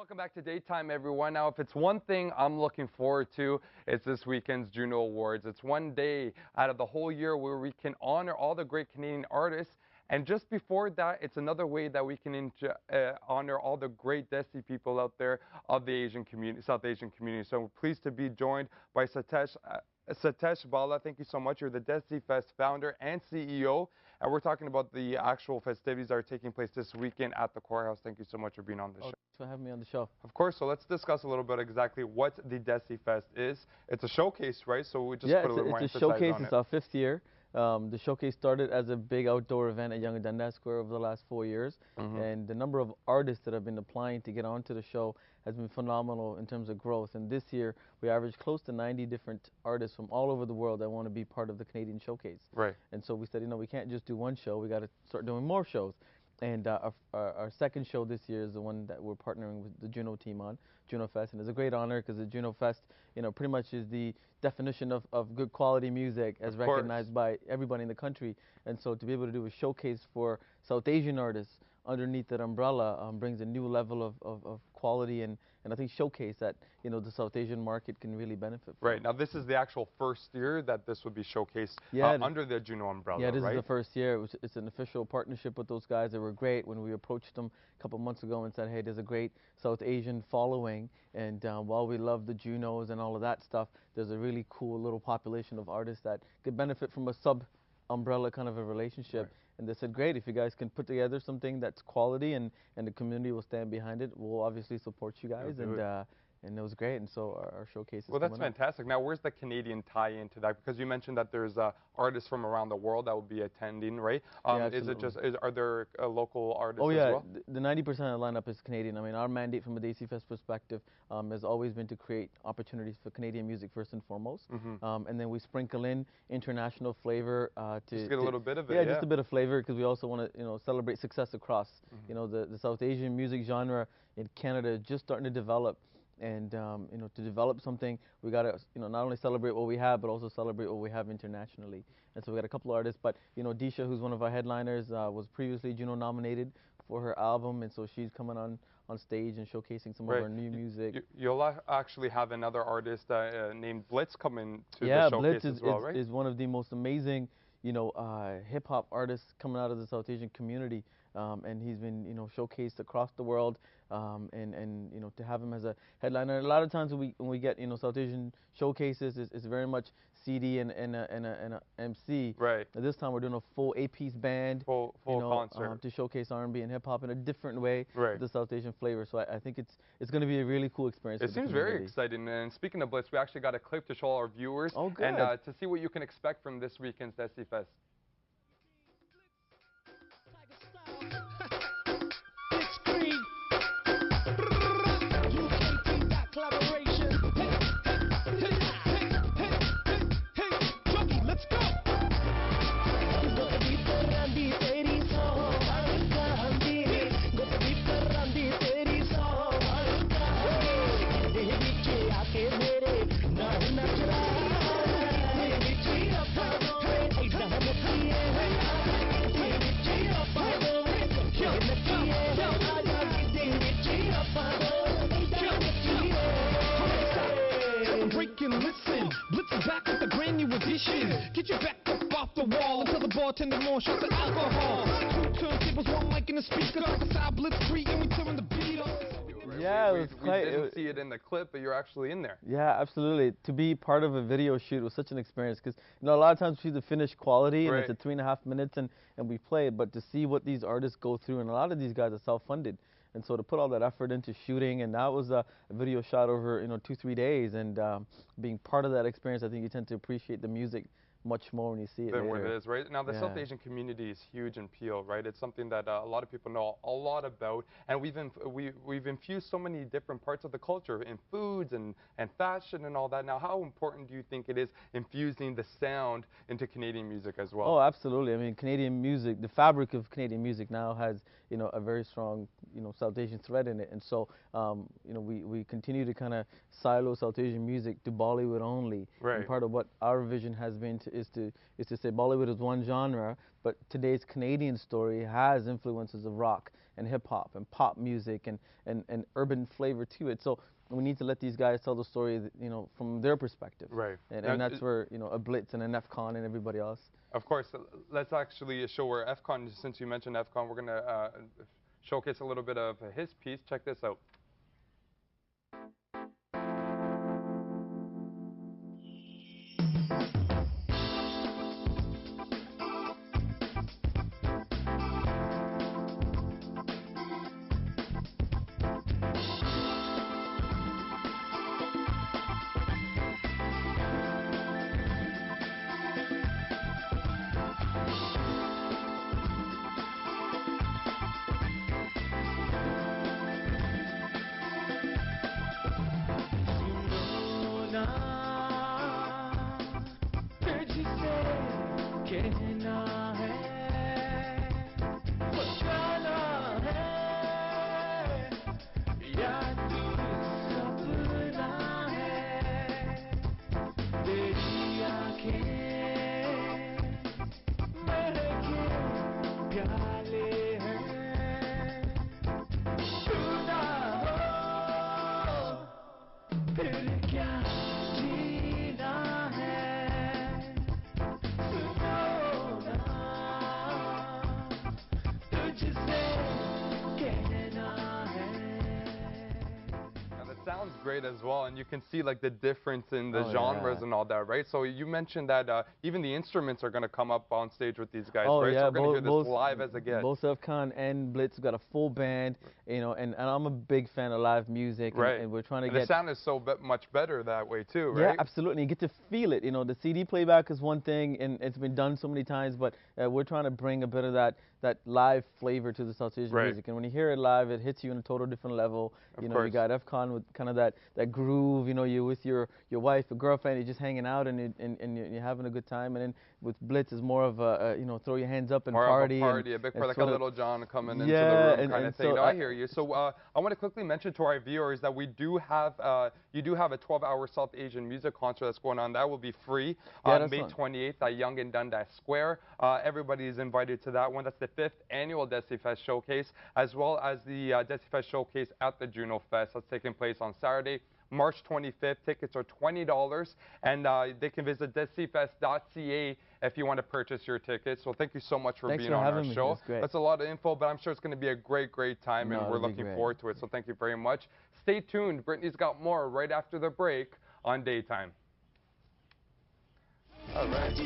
Welcome back to Daytime, everyone. Now, if it's one thing I'm looking forward to, it's this weekend's Juno Awards. It's one day out of the whole year where we can honor all the great Canadian artists. And just before that, it's another way that we can honor all the great Desi people out there of the Asian community, South Asian community. So we're pleased to be joined by Satesh Bala. Thank you so much. You're the DesiFest founder and CEO. And we're talking about the actual festivities that are taking place this weekend at the courthouse. Thank you so much for being on the show. Thanks for having me on the show. Of course. So let's discuss a little bit exactly what the DesiFest is. It's a showcase, right? So we just put a little more emphasis on it. It's a showcase. It's our 5th year. The showcase started as a big outdoor event at Yonge and Dundas Square over the last 4 years. And the number of artists that have been applying to get onto the show has been phenomenal in terms of growth. And this year, we averaged close to 90 different artists from all over the world that want to be part of the Canadian showcase. Right. And so we said, you know, we can't just do one show. We got to start doing more shows. And our second show this year is the one that we're partnering with the Juno team on, Juno Fest. And it's a great honor because the Juno Fest, you know, pretty much is the definition of good quality music as recognized by everybody in the country. And so to be able to do a showcase for South Asian artists underneath that umbrella brings a new level of quality and I think showcase that, you know, the South Asian market can really benefit from. Right. Now, this is the actual first year that this would be showcased under the Juno umbrella, Yeah, this right? is the first year. It's an official partnership with those guys. They were great when we approached them a couple months ago and said, hey, there's a great South Asian following, and while we love the Junos and all of that stuff, there's a really cool little population of artists that could benefit from a sub-umbrella kind of a relationship. Right. And they said, great, if you guys can put together something that's quality and the community will stand behind it, we'll obviously support you guys. And it was great. And so our showcase is Well, that's fantastic. Now, where's the Canadian tie into that? Because you mentioned that there's artists from around the world that will be attending, right? Yeah, is it just, are there local artists as well? The 90% of the lineup is Canadian. I mean, our mandate from a DesiFest perspective has always been to create opportunities for Canadian music first and foremost. And then we sprinkle in international flavor to just get a little bit of it. Yeah, just a bit of flavor because we also want to, you know, celebrate success across. You know, the South Asian music genre in Canada is just starting to develop. And, you know, to develop something, we got to, you know, not only celebrate what we have, but also celebrate what we have internationally. And so we got a couple of artists, but, you know, Disha, who's one of our headliners, was previously Juno nominated for her album, and so she's coming on stage and showcasing some of our new music. You'll actually have another artist named Blitz coming to the showcase Blitz as well, right? Is one of the most amazing, you know, hip-hop artists coming out of the South Asian community. And he's been, you know, showcased across the world, and you know, to have him as a headliner. A lot of times when we get, you know, South Asian showcases, it's very much CD and a MC. Right. At this time we're doing a full 8-piece band, full concert to showcase R&B and hip hop in a different way, right, with the South Asian flavor. So I think it's going to be a really cool experience. It seems very exciting. And speaking of Blitz, we actually got a clip to show our viewers, and to see what you can expect from this weekend's DesiFest. Listen, Blitz is back with a brand new edition. Get your back up off the wall and tell the bartender more shots of alcohol. 2 turntables, 1 mic and a speaker, like a side Blitz free, and we turn the beat up. Yeah, we didn't see it in the clip, but you're actually in there. Yeah, absolutely. To be part of a video shoot was such an experience because, you know, a lot of times we see the finished quality and it's a 3.5 minutes and we play it, but to see what these artists go through, and a lot of these guys are self-funded. And so to put all that effort into shooting, and that was a video shot over, you know, 2-3 days, and being part of that experience, I think you tend to appreciate the music much more when you see it than later. what it is, right? Now, the South Asian community is huge in Peel, right? It's something that a lot of people know a lot about, and we've infused so many different parts of the culture in foods and fashion and all that. Now, how important do you think it is infusing the sound into Canadian music as well? Oh, absolutely. I mean, Canadian music, the fabric of Canadian music now has, you know, a very strong, you know, South Asian thread in it, and so, you know, we continue to kind of silo South Asian music to Bollywood only. Right. And part of what our vision has been is to say Bollywood is one genre, but today's Canadian story has influences of rock and hip hop and pop music and urban flavor to it. So we need to let these guys tell the story, you know, from their perspective. Right. And that's where, you know, a Blitz and an FCon and everybody else. Of course, let's actually show where FCon, since you mentioned FCon, we're going to showcase a little bit of his piece. Check this out. Sounds great as well, and you can see like the difference in the genres and all that, right? So you mentioned that even the instruments are going to come up on stage with these guys, right? Yeah, so we're going to hear this live as it gets. Both FCon and Blitz got a full band, you know, and I'm a big fan of live music, and we're trying to get... the sound is so much better that way too, right? Yeah, absolutely. You get to feel it. You know, the CD playback is one thing, and it's been done so many times, but we're trying to bring a bit of that live flavor to the South Asian music. And when you hear it live, it hits you on a total different level. You know, you got FCon with kind of that groove. You know, you're with your wife or girlfriend, you're just hanging out and you're having a good time. And then with Blitz is more of a you know, throw your hands up and party. More of a party, a big part, like a little John coming into the room kind of thing. So I hear you. So I want to quickly mention to our viewers that we do have you do have a 12-hour South Asian music concert that's going on. That will be free on May 28th at Yonge and Dundas Square. Everybody is invited to that one. That's the 5th annual DesiFest Showcase, as well as the DesiFest Showcase at the Juno Fest. That's taking place on Saturday, March 25th. Tickets are $20, and they can visit DesiFESTsatsBYT if you want to purchase your tickets. So thank you so much for being on our show. That's a lot of info, but I'm sure it's going to be a great time, and we're looking forward to it. So thank you very much. Stay tuned. Brittany's got more right after the break on Daytime. All right.